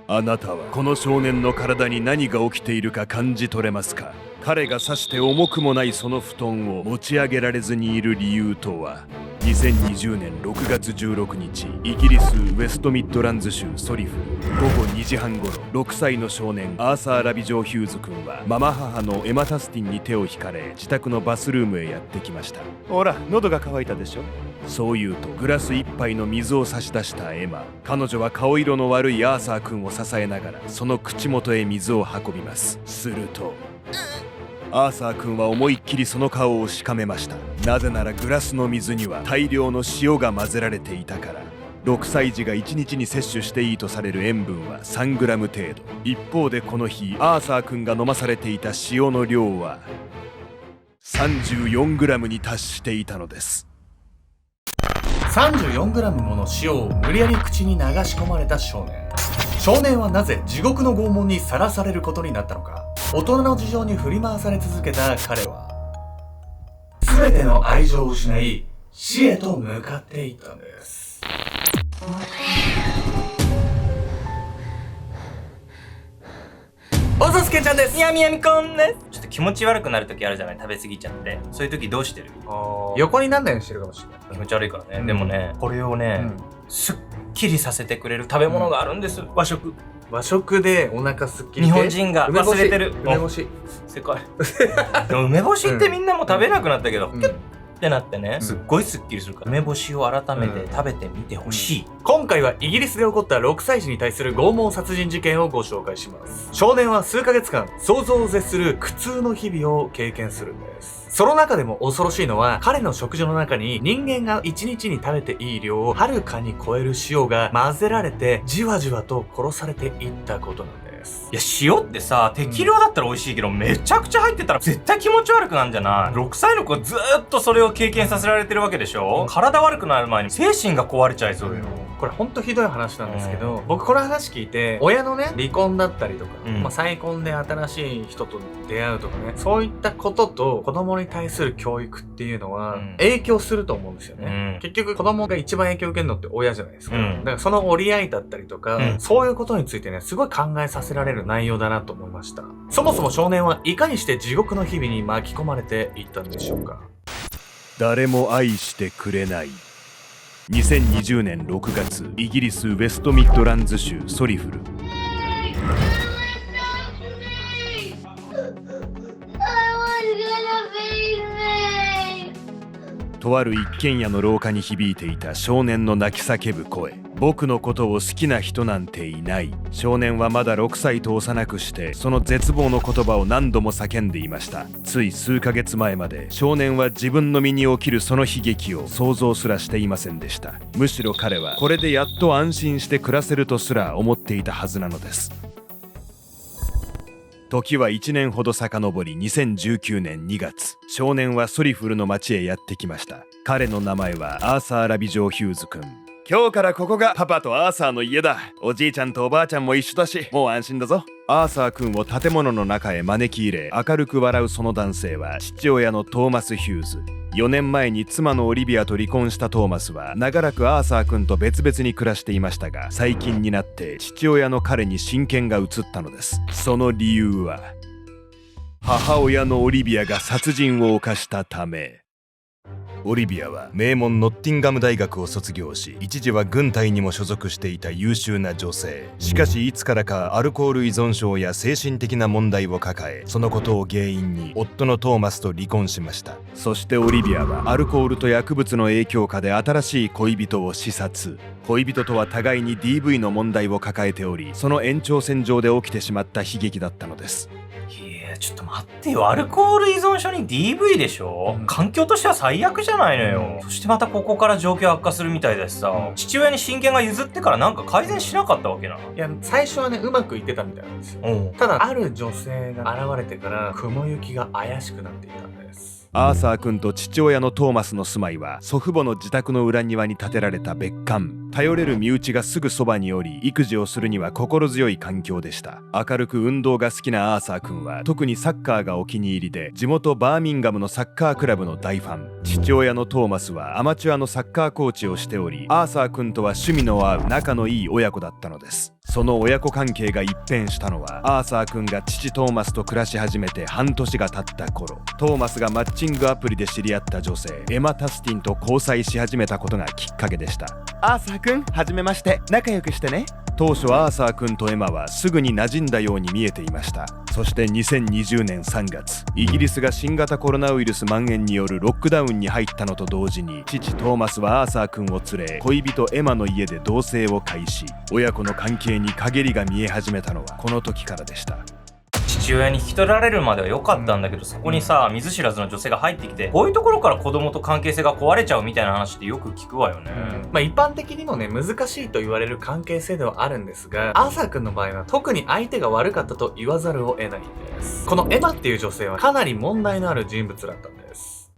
あなたはこの少年の体に何が起きているか感じ取れますか？彼がさして重くもないその布団を持ち上げられずにいる理由とは。2020年6月16日、イギリスウェストミッドランズ州ソリフル、午後2時半頃、6歳の少年アーサー・ラビジョー・ヒューズ君はママ母のエマ・タスティンに手を引かれ、自宅のバスルームへやってきました。ほら、喉が渇いたでしょ。そう言うとグラス一杯の水を差し出したエマ。彼女は顔色の悪いアーサー君を支えながらその口元へ水を運びます。するとアーサー君は思いっきりその顔をしかめました。なぜならグラスの水には大量の塩が混ぜられていたから。6歳児が1日に摂取していいとされる塩分は 3g 程度。一方でこの日アーサー君が飲まされていた塩の量は 34g に達していたのです。 34g もの塩を無理やり口に流し込まれた少年。少年はなぜ地獄の拷問にさらされることになったのか。大人の事情に振り回され続けた彼は全ての愛情を失い死へと向かっていったんです。おさすけちゃんです。みやみやみこんです。ちょっと気持ち悪くなる時あるじゃない、食べ過ぎちゃって。そういう時どうしてる？横になんないようにしてるかもしれない。気持ち悪いからね、でもね、これをね、すっきりさせてくれる食べ物があるんです、和食。和食でお腹すっきり。日本人が忘れてる梅干し。世界でも梅干しってみんなも食べなくなったけど、キュッってなってね、すっごいすっきりするから、梅干しを改めて食べてみてほしい。今回はイギリスで起こった6歳児に対する拷問殺人事件をご紹介します。少年は数ヶ月間想像を絶する苦痛の日々を経験するんです。その中でも恐ろしいのは、彼の食事の中に人間が1日に食べていい量をはるかに超える塩が混ぜられてじわじわと殺されていったことなんです。いや、塩ってさ、適量だったら美味しいけど、めちゃくちゃ入ってたら絶対気持ち悪くなんじゃない？ 6 歳の子がずーっとそれを経験させられてるわけでしょ？体悪くなる前に精神が壊れちゃいそうよ。これほんとひどい話なんですけど、僕この話聞いて、親のね、離婚だったりとか、再婚で新しい人と出会うとかね、そういったことと子供に対する教育っていうのは影響すると思うんですよね。結局子供が一番影響を受けるのって親じゃないですか。だからその折り合いだったりとか、そういうことについてね、すごい考えさせられる内容だなと思いました。そもそも少年はいかにして地獄の日々に巻き込まれていったんでしょうか。誰も愛してくれない。2020年6月、イギリスウェストミッドランズ州ソリフル。とある一軒家の廊下に響いていた少年の泣き叫ぶ声。僕のことを好きな人なんていない。少年はまだ6歳と幼くしてその絶望の言葉を何度も叫んでいました。つい数ヶ月前まで少年は自分の身に起きるその悲劇を想像すらしていませんでした。むしろ彼はこれでやっと安心して暮らせるとすら思っていたはずなのです。時は1年ほど遡り、2019年2月、少年はソリフルの町へやってきました。彼の名前はアーサー・ラビジョー・ヒューズ君。今日からここがパパとアーサーの家だ。おじいちゃんとおばあちゃんも一緒だし、もう安心だぞ。アーサー君を建物の中へ招き入れ、明るく笑うその男性は父親のトーマス・ヒューズ。4年前に妻のオリビアと離婚したトーマスは長らくアーサー君と別々に暮らしていましたが、最近になって父親の彼に親権が移ったのです。その理由は母親のオリビアが殺人を犯したため。オリビアは名門ノッティンガム大学を卒業し、一時は軍隊にも所属していた優秀な女性。しかしいつからかアルコール依存症や精神的な問題を抱え、そのことを原因に夫のトーマスと離婚しました。そしてオリビアはアルコールと薬物の影響下で新しい恋人を刺殺。恋人とは互いに DV の問題を抱えており、その延長線上で起きてしまった悲劇だったのです。ちょっと待ってよ、アルコール依存症に DV でしょ、環境としては最悪じゃないのよ。そしてまたここから状況悪化するみたいだしさ、父親に親権が譲ってからなんか改善しなかったわけな。いや、最初はね、うまくいってたみたいなんですよ。ただ、ある女性が現れてから雲行きが怪しくなっていたんです。アーサー君と父親のトーマスの住まいは祖父母の自宅の裏庭に建てられた別館。頼れる身内がすぐそばにおり、育児をするには心強い環境でした。明るく運動が好きなアーサー君は特にサッカーがお気に入りで、地元バーミンガムのサッカークラブの大ファン。父親のトーマスはアマチュアのサッカーコーチをしており、アーサー君とは趣味の合う仲のいい親子だったのです。その親子関係が一変したのはアーサー君が父トーマスと暮らし始めて半年が経った頃、トーマスがマッチングアプリで知り合った女性エマ・タスティンと交際し始めたことがきっかけでした。アーサー君、はじめまして、仲良くしてね。当初アーサー君とエマはすぐに馴染んだように見えていました。そして2020年3月、イギリスが新型コロナウイルス蔓延によるロックダウンに入ったのと同時に、父トーマスはアーサー君を連れ恋人エマの家で同棲を開始。親子の関係に陰りが見え始めたのはこの時からでした。父親に引き取られるまでは良かったんだけど、そこにさ、見ず知らずの女性が入ってきて、こういうところから子供と関係性が壊れちゃうみたいな話ってよく聞くわよね。一般的にもね、難しいと言われる関係性ではあるんですが、アーサー君の場合は特に相手が悪かったと言わざるを得ないんです。このエマっていう女性はかなり問題のある人物だったんです。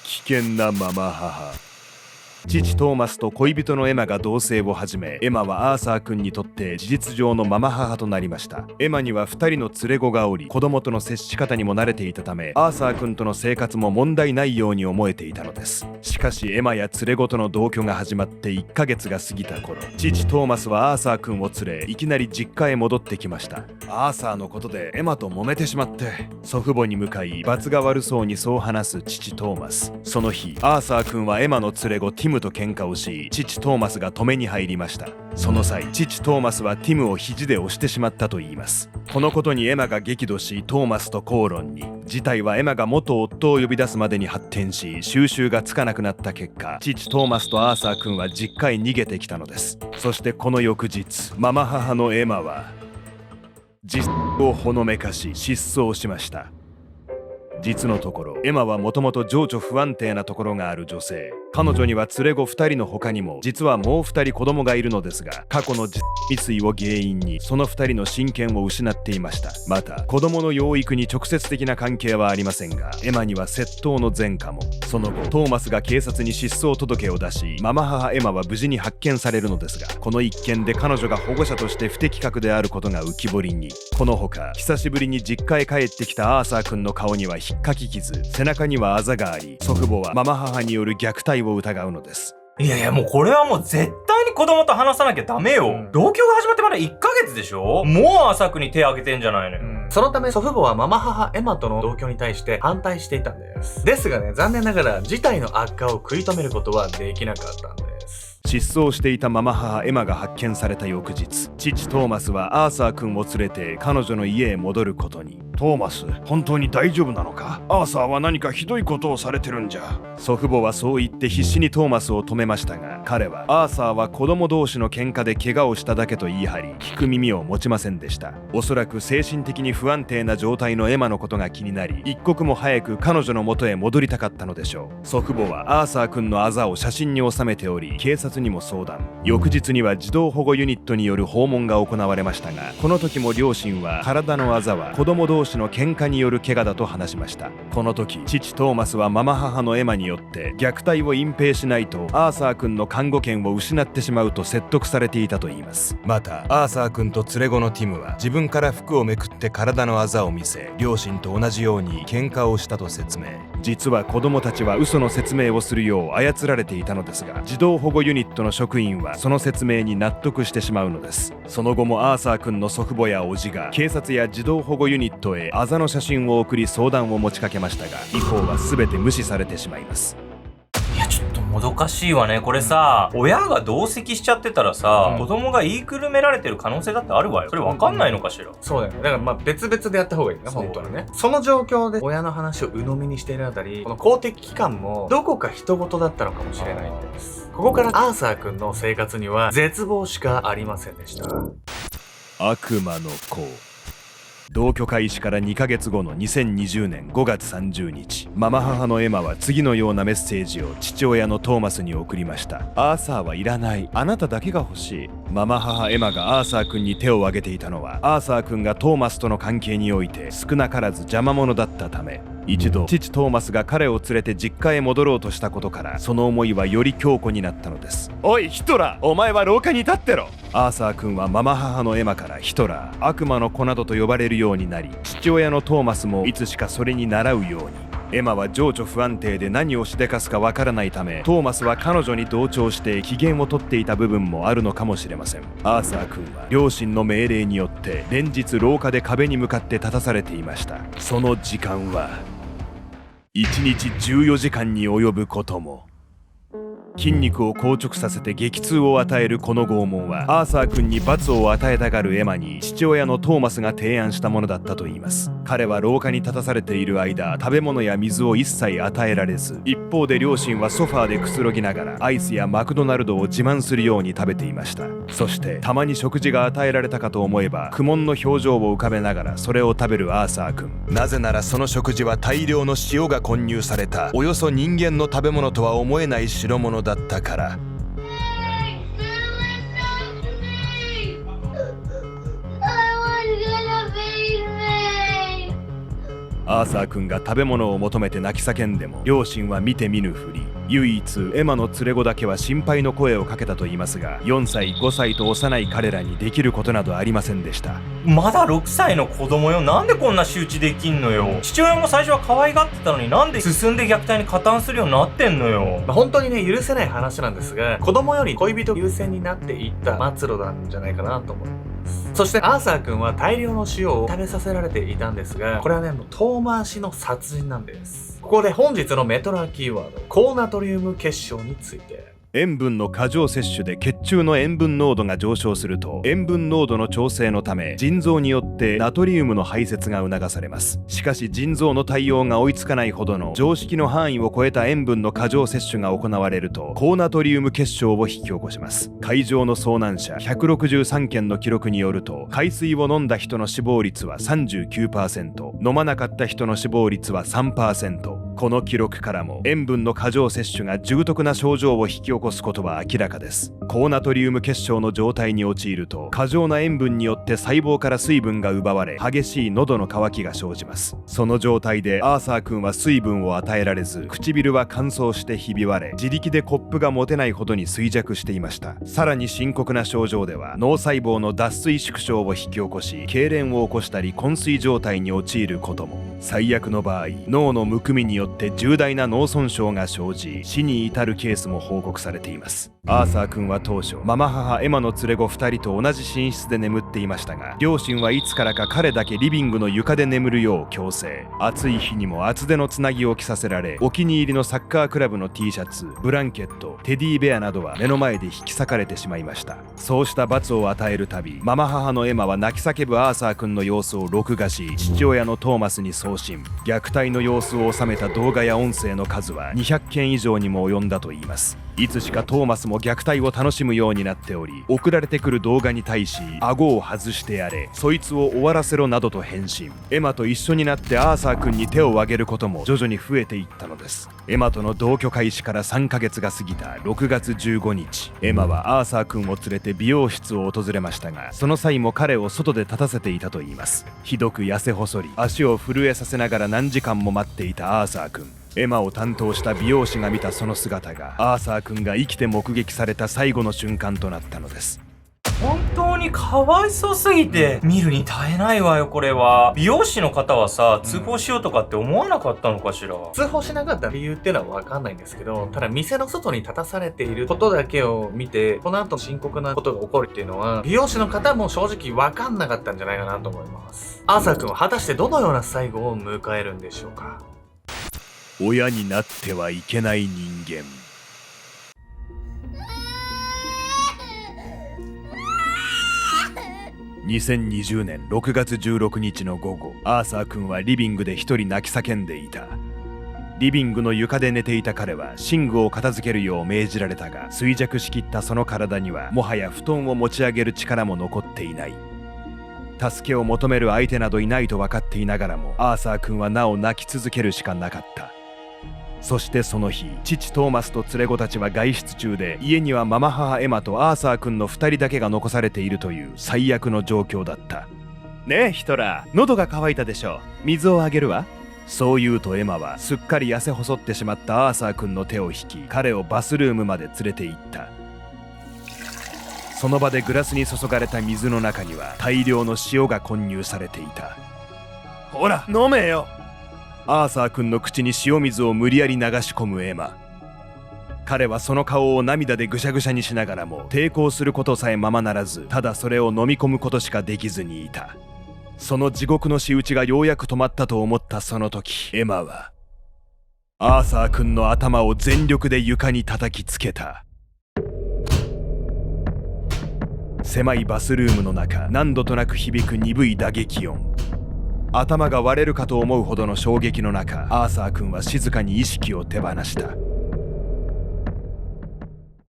危険なママ母。父トーマスと恋人のエマが同棲を始め、エマはアーサー君にとって事実上のママ母となりました。エマには2人の連れ子がおり、子供との接し方にも慣れていたため、アーサー君との生活も問題ないように思えていたのです。しかしエマや連れ子との同居が始まって1ヶ月が過ぎた頃、父トーマスはアーサー君を連れいきなり実家へ戻ってきました。アーサーのことでエマと揉めてしまって、祖父母に向かい罰が悪そうにそう話す父トーマス。その日、アーサー君はエマの連れ子ティムと喧嘩をし、父トーマスが止めに入りました。その際、父トーマスはティムを肘で押してしまったといいます。このことにエマが激怒し、トーマスと口論に。事態はエマが元夫を呼び出すまでに発展し、収拾がつかなくなった結果、父トーマスとアーサー君は実家へ逃げてきたのです。そしてこの翌日、ママ母のエマは実をほのめかし失踪しました。実のところ、エマはもともと情緒不安定なところがある女性。彼女には連れ子2人の他にも実はもう2人子供がいるのですが、過去の未遂を原因にその2人の親権を失っていました。また子供の養育に直接的な関係はありませんが、エマには窃盗の前科も。その後トーマスが警察に失踪届を出し、ママ母エマは無事に発見されるのですが、この一件で彼女が保護者として不適格であることが浮き彫りに。このほか久しぶりに実家へ帰ってきたアーサー君の顔には引っかき傷、背中にはあざがあり、祖父母はママ母による虐待を疑うのです。いやいや、もうこれはもう絶対に子供と話さなきゃダメよ。同居が始まってまだ1ヶ月でしょ。もう浅くに手挙げてんじゃないのよ。そのため祖父母はママ母エマとの同居に対して反対していたんです。ですがね、残念ながら事態の悪化を食い止めることはできなかったんです。失踪していたママ母エマが発見された翌日、父トーマスはアーサー君を連れて彼女の家へ戻ることに。トーマス、本当に大丈夫なのか？アーサーは何かひどいことをされてるんじゃ。祖父母はそう言って必死にトーマスを止めましたが、彼はアーサーは子供同士の喧嘩で怪我をしただけと言い張り、聞く耳を持ちませんでした。おそらく精神的に不安定な状態のエマのことが気になり、一刻も早く彼女の元へ戻りたかったのでしょう。祖父母はアーサー君のあざを写真に収めており、警察にも相談。翌日には児童保護ユニットによる訪問が行われましたが、この時も両親は体のあざは子供同士の喧嘩による怪我だと話しました。この時、父トーマスはママ母のエマによって虐待を隠蔽しないとアーサー君の看護権を失ってしまうと説得されていたといいます。またアーサー君と連れ子のティムは自分から服をめくって体のあざを見せ、両親と同じように喧嘩をしたと説明。実は子供たちは嘘の説明をするよう操られていたのですが、児童保護ユニットの職員はその説明に納得してしまうのです。その後もアーサー君の祖父母や叔父が警察や児童保護ユニットへあざの写真を送り相談を持ちかけましたが、以降は全て無視されてしまいます。いや、ちょっともどかしいわね。これさ、親が同席しちゃってたらさ、子供が言いくるめられてる可能性だってあるわよ。それ分かんないのかしら。そうだよね。だからまあ別々でやった方がいいね、本当はね。その状況で親の話を鵜呑みにしているあたり、この公的機関もどこか人事だったのかもしれないんです。ここからアーサー君の生活には絶望しかありませんでした。悪魔の子。同居開始から2ヶ月後の2020年5月30日、ママ母のエマは次のようなメッセージを父親のトーマスに送りました。アーサーはいらない。あなただけが欲しい。ママ母エマがアーサー君に手を挙げていたのは、アーサー君がトーマスとの関係において少なからず邪魔者だったため。一度父トーマスが彼を連れて実家へ戻ろうとしたことから、その思いはより強固になったのです。おいヒトラー、お前は廊下に立ってろ。アーサー君はママ母のエマからヒトラー、悪魔の子などと呼ばれるようになり、父親のトーマスもいつしかそれに倣うように。エマは情緒不安定で何をしでかすかわからないため、トーマスは彼女に同調して機嫌をとっていた部分もあるのかもしれません。アーサー君は両親の命令によって連日廊下で壁に向かって立たされていました。その時間は1日14時間に及ぶことも。筋肉を硬直させて激痛を与えるこの拷問は、アーサー君に罰を与えたがるエマに父親のトーマスが提案したものだったといいます。彼は廊下に立たされている間、食べ物や水を一切与えられず、一方で両親はソファーでくつろぎながらアイスやマクドナルドを自慢するように食べていました。そしてたまに食事が与えられたかと思えば、苦悶の表情を浮かべながらそれを食べるアーサー君。なぜならその食事は大量の塩が混入された、およそ人間の食べ物とは思えない代物だったから。アーサー君が食べ物を求めて泣き叫んでも両親は見て見ぬふり。唯一エマの連れ子だけは心配の声をかけたと言いますが、4歳5歳と幼い彼らにできることなどありませんでした。まだ6歳の子供よ。なんでこんな仕打ちできんのよ。父親も最初は可愛がってたのに、なんで進んで虐待に加担するようになってんのよ。本当にね、許せない話なんですが、子供より恋人優先になっていった末路なんじゃないかなと思います。そしてアーサー君は大量の塩を食べさせられていたんですが、これはね、もう遠回しの殺人なんです。ここで本日のメトラキーワード、高ナトリウム結晶について。塩分の過剰摂取で血中の塩分濃度が上昇すると、塩分濃度の調整のため腎臓によってナトリウムの排泄が促されます。しかし腎臓の対応が追いつかないほどの常識の範囲を超えた塩分の過剰摂取が行われると、高ナトリウム結晶を引き起こします。海上の遭難者163件の記録によると、海水を飲んだ人の死亡率は 39%、 飲まなかった人の死亡率は 3%。この記録からも塩分の過剰摂取が重篤な症状を引き起こすことは明らかです。高ナトリウム結晶の状態に陥ると、過剰な塩分によって細胞から水分が奪われ、激しい喉の渇きが生じます。その状態でアーサー君は水分を与えられず、唇は乾燥してひび割れ、自力でコップが持てないほどに衰弱していました。さらに深刻な症状では、脳細胞の脱水縮小を引き起こし、痙攣を起こしたり昏睡状態に陥ることも。最悪の場合、脳のむくみによって重大な脳損傷が生じ、死に至るケースも報告されています。アーサー君は当初、ママ母エマの連れ子2人と同じ寝室で眠っていましたが、両親はいつからか彼だけリビングの床で眠るよう強制。暑い日にも厚手のつなぎを着させられ、お気に入りのサッカークラブの T シャツ、ブランケット、テディベアなどは目の前で引き裂かれてしまいました。そうした罰を与えるたび、ママ母のエマは泣き叫ぶアーサー君の様子を録画し、父親のトーマスに送信。虐待の様子を収めた動画や音声の数は200件以上にも及んだといいます。いつしかトーマスも虐待を楽しむようになっており、送られてくる動画に対し、顎を外してやれ、そいつを終わらせろなどと返信。エマと一緒になってアーサー君に手を挙げることも徐々に増えていったのです。エマとの同居開始から3ヶ月が過ぎた6月15日、エマはアーサー君を連れて美容室を訪れましたが、その際も彼を外で立たせていたといいます。ひどく痩せ細り、足を震えさせながら何時間も待っていたアーサー君。エマを担当した美容師が見たその姿が、アーサー君が生きて目撃された最後の瞬間となったのです。本当にかわいそうすぎて見るに耐えないわよ。これは美容師の方はさ、通報しようとかって思わなかったのかしら。通報しなかった理由っていうのは分かんないんですけど、ただ店の外に立たされていることだけを見て、この後深刻なことが起こるっていうのは、美容師の方も正直分かんなかったんじゃないかなと思います。アーサー君は果たしてどのような最後を迎えるんでしょうか。親になってはいけない人間。2020年6月16日の午後、アーサー君はリビングで一人泣き叫んでいた。リビングの床で寝ていた彼は寝具を片付けるよう命じられたが、衰弱しきったその体にはもはや布団を持ち上げる力も残っていない。助けを求める相手などいないと分かっていながらも、アーサー君はなお泣き続けるしかなかった。そしてその日、父トーマスと連れ子たちは外出中で、家にはママ母エマとアーサー君の2人だけが残されているという最悪の状況だった。ねえヒトラー、喉が渇いたでしょ。水をあげるわ。そう言うとエマはすっかり痩せ細ってしまったアーサー君の手を引き、彼をバスルームまで連れて行った。その場でグラスに注がれた水の中には大量の塩が混入されていた。ほら飲めよ。アーサー君の口に塩水を無理やり流し込むエマ。彼はその顔を涙でぐしゃぐしゃにしながらも抵抗することさえままならず、ただそれを飲み込むことしかできずにいた。その地獄の仕打ちがようやく止まったと思ったその時、エマはアーサー君の頭を全力で床に叩きつけた。狭いバスルームの中、何度となく響く鈍い打撃音。頭が割れるかと思うほどの衝撃の中、アーサー君は静かに意識を手放した。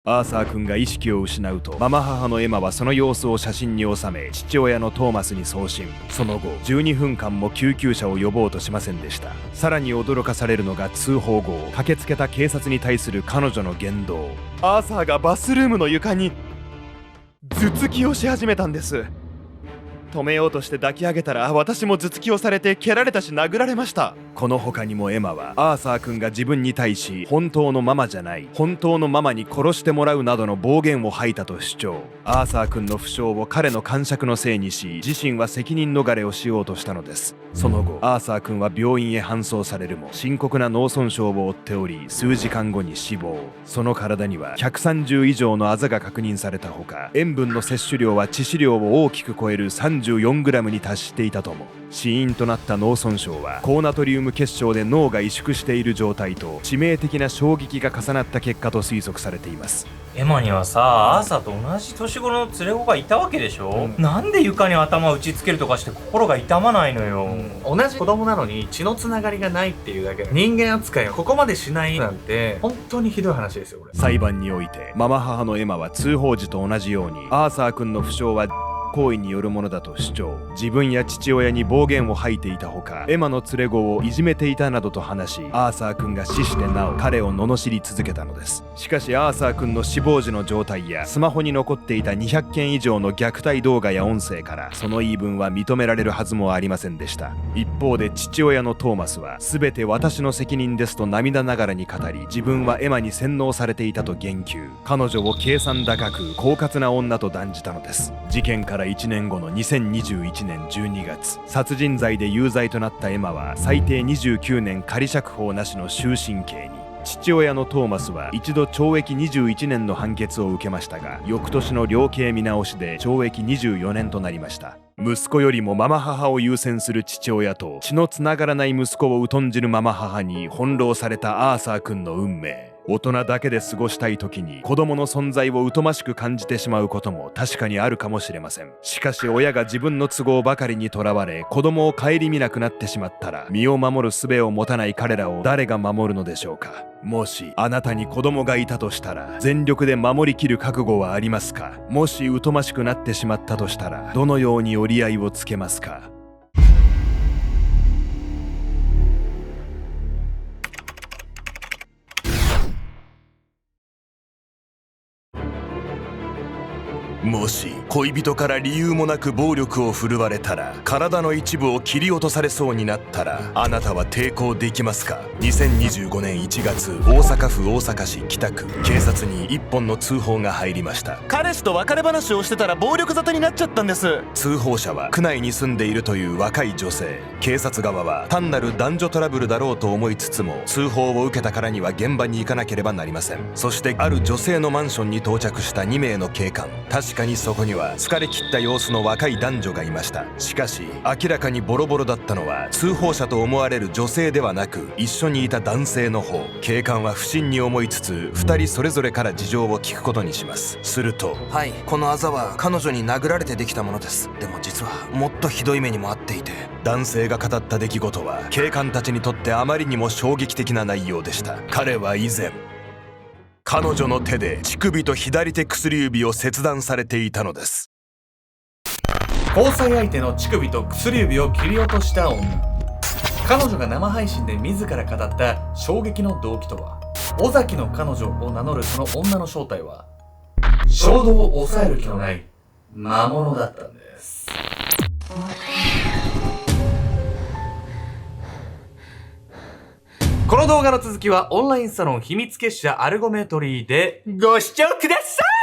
アーサー君が意識を失うと、ママ母のエマはその様子を写真に収め、父親のトーマスに送信。その後12分間も救急車を呼ぼうとしませんでした。さらに驚かされるのが通報後駆けつけた警察に対する彼女の言動。アーサーがバスルームの床に頭突きをし始めたんです。止めようとして抱き上げたら、私も頭突きをされて蹴られたし殴られました。この他にもエマはアーサー君が自分に対し本当のママじゃない、本当のママに殺してもらうなどの暴言を吐いたと主張。アーサー君の負傷を彼の癇癪のせいにし、自身は責任逃れをしようとしたのです。その後アーサー君は病院へ搬送されるも深刻な脳損傷を負っており、数時間後に死亡。その体には130以上のあざが確認されたほか、塩分の摂取量は致死量を大きく超える34gに達していたとも。死因となった脳損傷は高ナトリウム結晶で脳が萎縮している状態と致命的な衝撃が重なった結果と推測されています。エマにはさ、アーサーと同じ年頃の連れ子がいたわけでしょ、なんで床に頭を打ちつけるとかして心が痛まないのよ、同じ子供なのに血のつながりがないっていうだけで人間扱いをここまでしないなんて本当にひどい話ですよこれ。裁判においてママ母のエマは通報時と同じようにアーサー君の負傷は行為によるものだと主張。自分や父親に暴言を吐いていたほか、エマの連れ子をいじめていたなどと話し、アーサー君が死してなお彼を罵り続けたのです。しかしアーサー君の死亡時の状態やスマホに残っていた200件以上の虐待動画や音声からその言い分は認められるはずもありませんでした。一方で父親のトーマスは全て私の責任ですと涙ながらに語り、自分はエマに洗脳されていたと言及。彼女を計算高く狡猾な女と断じたのです。事件から1年後の2021年12月、殺人罪で有罪となったエマは最低29年仮釈放なしの終身刑に。父親のトーマスは一度懲役21年の判決を受けましたが、翌年の量刑見直しで懲役24年となりました。息子よりもママ母を優先する父親と血のつながらない息子を疎んじるママ母に翻弄されたアーサー君の運命。大人だけで過ごしたい時に子供の存在を疎ましく感じてしまうことも確かにあるかもしれません。しかし親が自分の都合ばかりにとらわれ子供を顧みなくなってしまったら、身を守る術を持たない彼らを誰が守るのでしょうか。もしあなたに子供がいたとしたら全力で守りきる覚悟はありますか。もし疎ましくなってしまったとしたらどのように折り合いをつけますか。もし恋人から理由もなく暴力を振るわれたら、体の一部を切り落とされそうになったら、あなたは抵抗できますか。2025年1月、大阪府大阪市北区、警察に一本の通報が入りました。彼氏と別れ話をしてたら暴力沙汰になっちゃったんです。通報者は区内に住んでいるという若い女性。警察側は単なる男女トラブルだろうと思いつつも、通報を受けたからには現場に行かなければなりません。そしてある女性のマンションに到着した2名の警官。確かにそこには疲れ切った様子の若い男女がいました。しかし明らかにボロボロだったのは通報者と思われる女性ではなく、一緒にいた男性の方。警官は不審に思いつつ2人それぞれから事情を聞くことにします。すると、はい、このあざは彼女に殴られてできたものです。でも実はもっとひどい目にも遭っていて。男性が語った出来事は警官たちにとってあまりにも衝撃的な内容でした。彼は以前彼女の手で乳首と左手薬指を切断されていたのです。交際相手の乳首と薬指を切り落とした女。彼女が生配信で自ら語った衝撃の動機とは。尾崎の彼女を名乗るその女の正体は、衝動を抑える気のない魔物だったんです。この動画の続きはオンラインサロン秘密結社アルゴメトリーでご視聴ください。